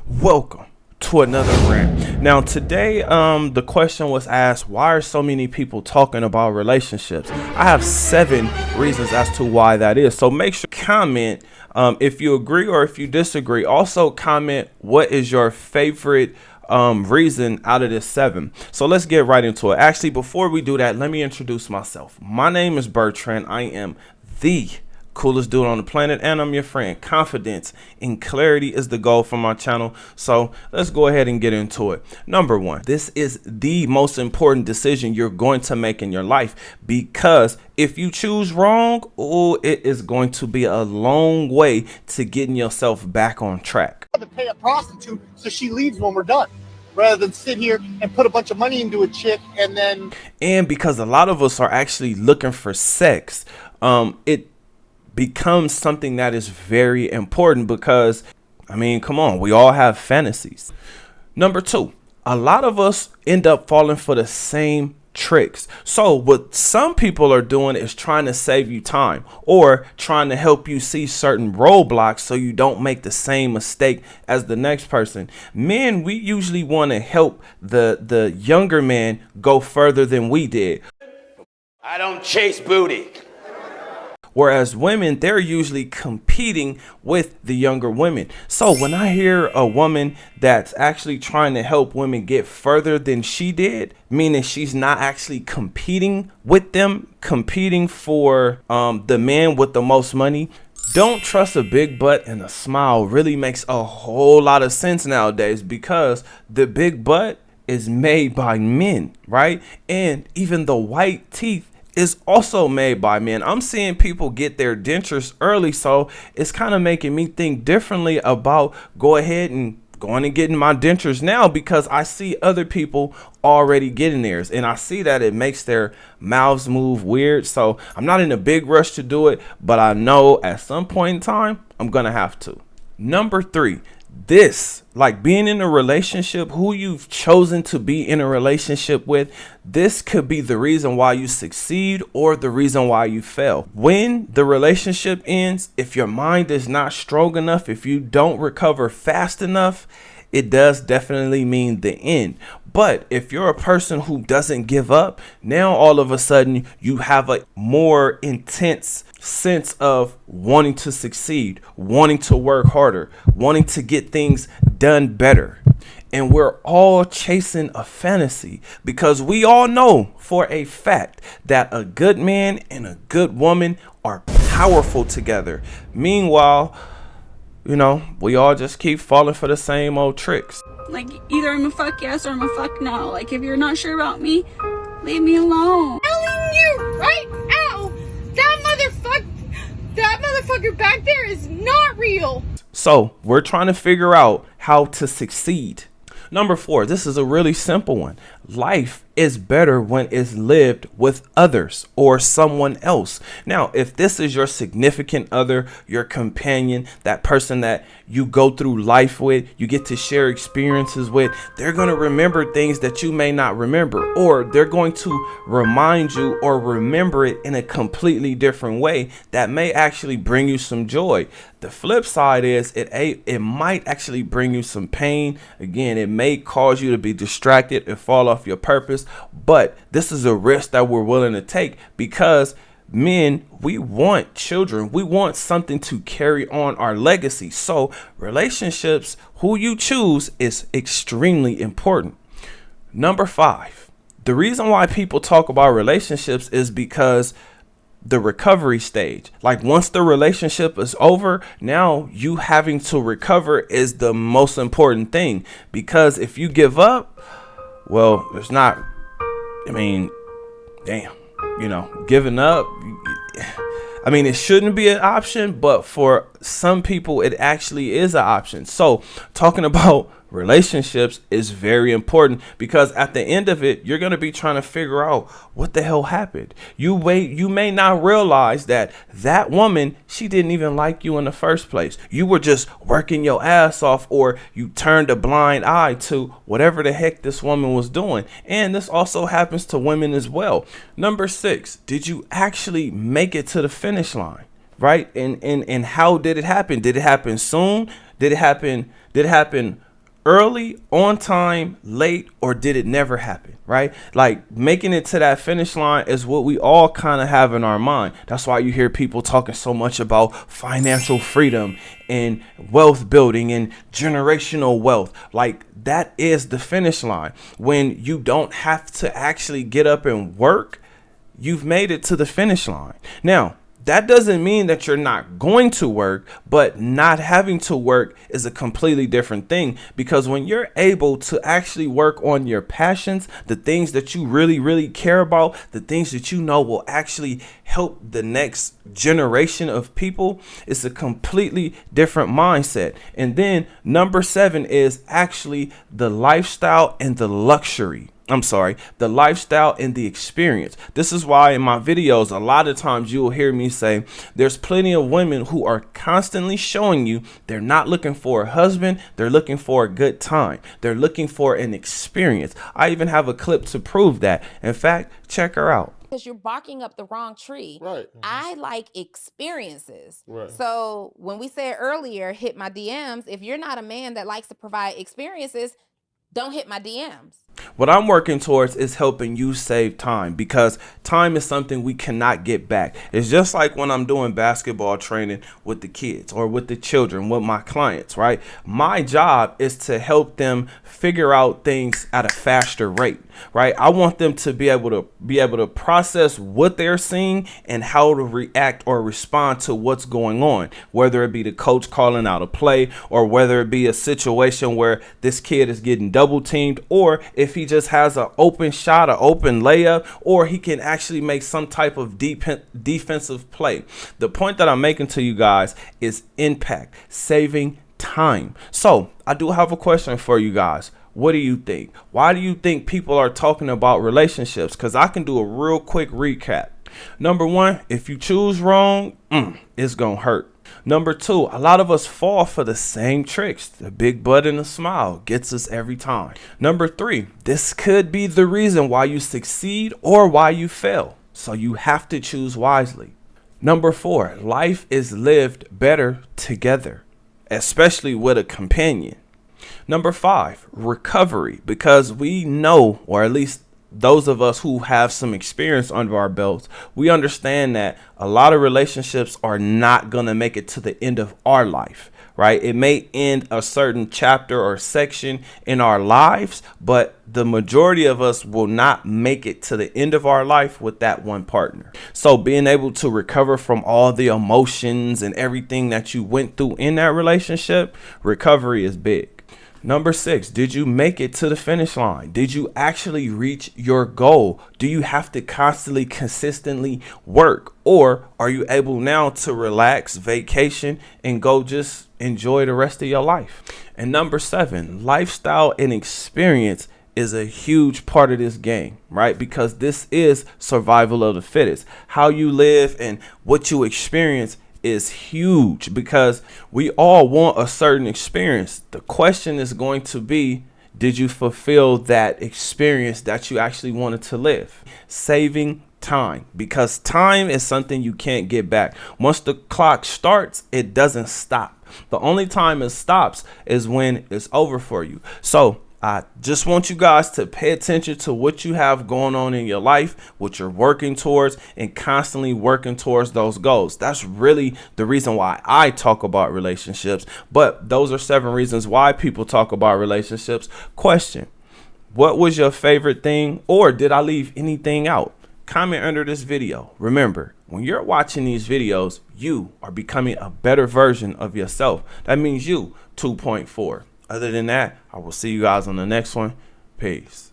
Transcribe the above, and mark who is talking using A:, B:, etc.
A: Welcome to another rant. Now today, the question was asked, why are so many people talking about relationships? I have 7 reasons as to why that is. So make sure to comment if you agree or if you disagree. Also comment what is your favorite reason out of this 7. So let's get right into it. Actually, before we do that, let me introduce myself. My name is Bertrand. I am the coolest dude on the planet, and I'm your friend. Confidence and clarity is the goal for my channel. So let's go ahead and get into it. Number 1, this is the most important decision you're going to make in your life, because if you choose wrong, it is going to be a long way to getting yourself back on track.
B: To pay a prostitute so she leaves when we're done, rather than sit here and put a bunch of money into a chick and
A: because a lot of us are actually looking for sex, it becomes something that is very important because, I mean, come on, we all have fantasies. Number 2, a lot of us end up falling for the same tricks. So what some people are doing is trying to save you time or trying to help you see certain roadblocks so you don't make the same mistake as the next person. Men, we usually want to help the younger man go further than we did.
C: I don't chase booty.
A: Whereas women, they're usually competing with the younger women. So when I hear a woman that's actually trying to help women get further than she did, meaning she's not actually competing with them, competing for the man with the most money, don't trust a big butt and a smile really makes a whole lot of sense nowadays, because the big butt is made by men, right? And even the white teeth is also made by men. I'm seeing people get their dentures early, so it's kind of making me think differently about going and getting my dentures now, because I see other people already getting theirs and I see that it makes their mouths move weird. So I'm not in a big rush to do it, but I know at some point in time I'm gonna have to. Number 3, this, like being in a relationship, who you've chosen to be in a relationship with, this could be the reason why you succeed or the reason why you fail. When the relationship ends, if your mind is not strong enough, if you don't recover fast enough, it does definitely mean the end. But if you're a person who doesn't give up, now all of a sudden you have a more intense sense of wanting to succeed, wanting to work harder, wanting to get things done better. And we're all chasing a fantasy, because we all know for a fact that a good man and a good woman are powerful together. Meanwhile, you know, we all just keep falling for the same old tricks.
D: Like, either I'm a fuck yes or I'm a fuck no. Like, if you're not sure about me, leave me alone.
E: I'm telling you right now, that motherfucker back there is not real.
A: So we're trying to figure out how to succeed. Number 4, this is a really simple one. Life is better when it's lived with others or someone else. Now, if this is your significant other, your companion, that person that you go through life with, you get to share experiences with, they're going to remember things that you may not remember, or they're going to remind you or remember it in a completely different way that may actually bring you some joy. The flip side is it might actually bring you some pain. Again, it may cause you to be distracted and fall off your purpose, but this is a risk that we're willing to take, because men, we want children. We want something to carry on our legacy. So relationships, who you choose, is extremely important. Number 5, the reason why people talk about relationships is because the recovery stage. Like, once the relationship is over, now you having to recover is the most important thing, because if you give up, well, it's not, I mean, damn, you know, giving up, I mean, it shouldn't be an option, but for some people it actually is an option. So talking about relationships is very important, because at the end of it, you're going to be trying to figure out what the hell happened. You may not realize that woman, she didn't even like you in the first place. You were just working your ass off, or you turned a blind eye to whatever the heck this woman was doing. And this also happens to women as well. Number 6, did you actually make it to the finish line? right? And how did it happen? Did it happen soon? Did it happen early, on time, late, or did it never happen, right? Like, making it to that finish line is what we all kind of have in our mind. That's why you hear people talking so much about financial freedom and wealth building and generational wealth. Like, that is the finish line. When you don't have to actually get up and work, you've made it to the finish line. Now, that doesn't mean that you're not going to work, but not having to work is a completely different thing, because when you're able to actually work on your passions, the things that you really, really care about, the things that you know will actually help the next generation of people, it's a completely different mindset. And then number 7 is actually the lifestyle and the luxury. The lifestyle and the experience. This is why in my videos, a lot of times you'll hear me say there's plenty of women who are constantly showing you they're not looking for a husband. They're looking for a good time. They're looking for an experience. I even have a clip to prove that. In fact, check her out.
F: Because you're barking up the wrong tree.
G: Right.
F: I like experiences.
G: Right.
F: So when we said earlier, hit my DMs, if you're not a man that likes to provide experiences, don't hit my DMs.
A: What I'm working towards is helping you save time, because time is something we cannot get back. It's just like when I'm doing basketball training with the kids or with the children, with my clients, right? My job is to help them figure out things at a faster rate, right? I want them to be able to process what they're seeing and how to react or respond to what's going on, whether it be the coach calling out a play, or whether it be a situation where this kid is getting double teamed, or if he just has an open shot, an open layup, or he can actually make some type of defensive play. The point that I'm making to you guys is impact, saving time. So I do have a question for you guys. What do you think? Why do you think people are talking about relationships? Because I can do a real quick recap. Number 1, if you choose wrong, it's gonna hurt. Number 2, a lot of us fall for the same tricks. The big butt and the smile gets us every time. Number 3, this could be the reason why you succeed or why you fail. So you have to choose wisely. Number 4, life is lived better together, especially with a companion. Number 5, recovery, because we know, or at least those of us who have some experience under our belts, we understand that a lot of relationships are not going to make it to the end of our life, right? It may end a certain chapter or section in our lives, but the majority of us will not make it to the end of our life with that one partner. So being able to recover from all the emotions and everything that you went through in that relationship, recovery is big. Number 6, did you make it to the finish line? Did you actually reach your goal? Do you have to constantly, consistently work? Or are you able now to relax, vacation, and go just enjoy the rest of your life? And number 7, lifestyle and experience is a huge part of this game, right? Because this is survival of the fittest. How you live and what you experience is huge, because we all want a certain experience. The question is going to be, did you fulfill that experience that you actually wanted to live? Saving time, because time is something you can't get back. Once the clock starts, it doesn't stop. The only time it stops is when it's over for you. So I just want you guys to pay attention to what you have going on in your life, what you're working towards, and constantly working towards those goals. That's really the reason why I talk about relationships. But those are 7 reasons why people talk about relationships. Question: what was your favorite thing, or did I leave anything out? Comment under this video. Remember, when you're watching these videos, you are becoming a better version of yourself. That means you 2.4. Other than that, I will see you guys on the next one. Peace.